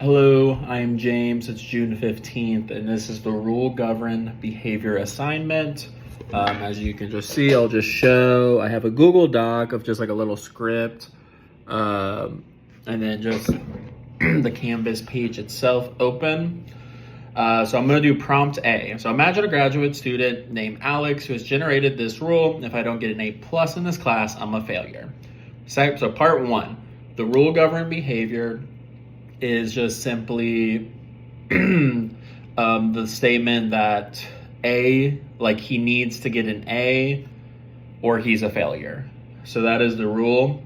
Hello, I'm James. It's June 15th, and this is the rule govern behavior assignment. As you can just see, I'll just show I have a Google Doc of just like a little script, and then just the Canvas page itself open. So I'm going to do prompt A. So imagine a graduate student named Alex who has generated this rule. If I don't get an A plus in this class, I'm a failure. So part one, the rule govern behavior is just simply the statement that A, like he needs to get an A or he's a failure. So that is the rule.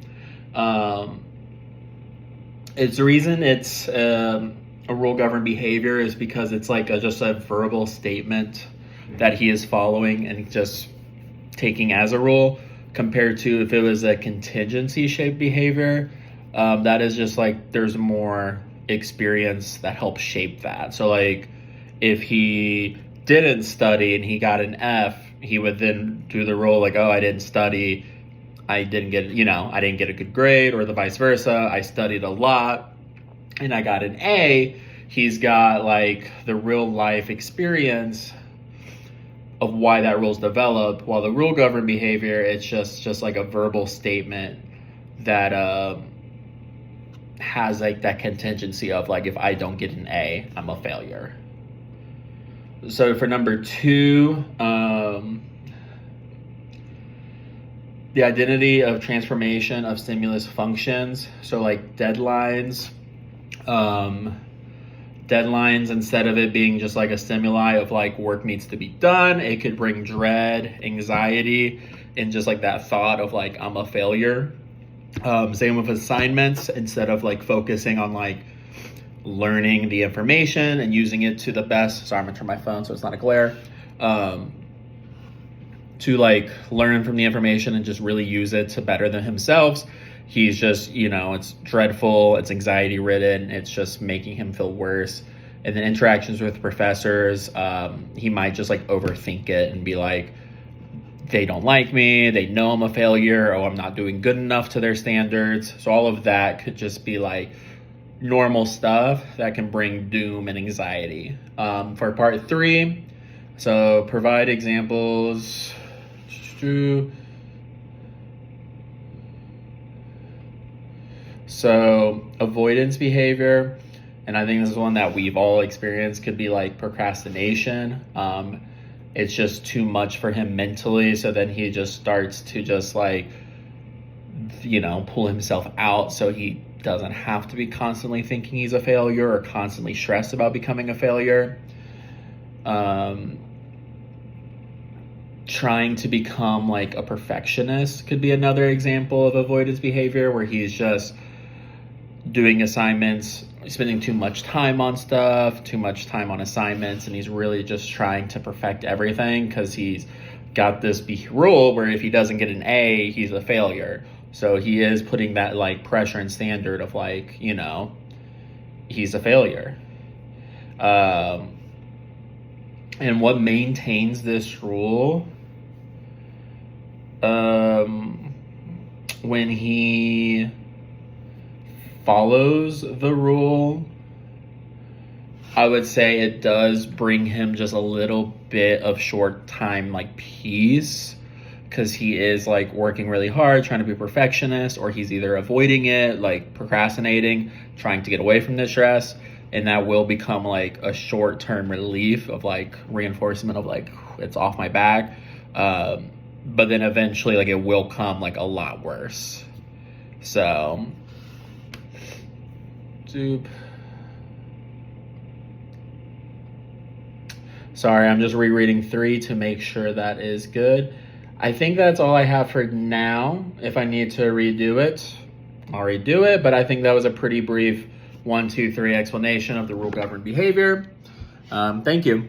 It's the reason it's a rule governed behavior is because it's like just a verbal statement that he is following and just taking as a rule, compared to if it was a contingency shaped behavior. That is just like there's more experience that helps shape that. So like if he didn't study and he got an F, he would then do the rule like, oh, I didn't study, I didn't get a good grade, or the vice versa. I studied a lot and I got an A. He's got like the real life experience of why that rule's developed, while the rule governed behavior, it's just like a verbal statement that has like that contingency of like, if I don't get an A, I'm a failure. So for number two, the identity of transformation of stimulus functions. So like deadlines, instead of it being just like a stimuli of like work needs to be done, it could bring dread, anxiety, and just like that thought of like, I'm a failure. Same with assignments, instead of like focusing on like learning the information and using it to the best. Sorry, I'm gonna turn my phone so it's not a glare. To like learn from the information and just really use it to better than himself. He's just, it's dreadful, it's anxiety ridden, it's just making him feel worse. And then interactions with professors, he might just like overthink it and be like, they don't like me, they know I'm a failure, or I'm not doing good enough to their standards. So all of that could just be like normal stuff that can bring doom and anxiety. For part three, so provide examples. So avoidance behavior, and I think this is one that we've all experienced, could be like procrastination. It's just too much for him mentally, so then he just starts to just like, pull himself out so he doesn't have to be constantly thinking he's a failure or constantly stressed about becoming a failure. Trying to become like a perfectionist could be another example of avoidance behavior, where he's just doing assignments, spending too much time on stuff, too much time on assignments, and he's really just trying to perfect everything because he's got this rule where if he doesn't get an A, he's a failure. So he is putting that like pressure and standard of like, he's a failure. And what maintains this rule, when he follows the rule, I would say it does bring him just a little bit of short time like peace, because he is like working really hard trying to be a perfectionist, or he's either avoiding it, like procrastinating, trying to get away from the stress, and that will become like a short-term relief of like reinforcement of like, it's off my back, but then eventually like it will come like a lot worse. So sorry, I'm just rereading 3 to make sure that is good. I think that's all I have for now. If I need to redo it, I'll redo it, but I think that was a pretty brief 1, 2, 3 explanation of the rule governed behavior. Thank you.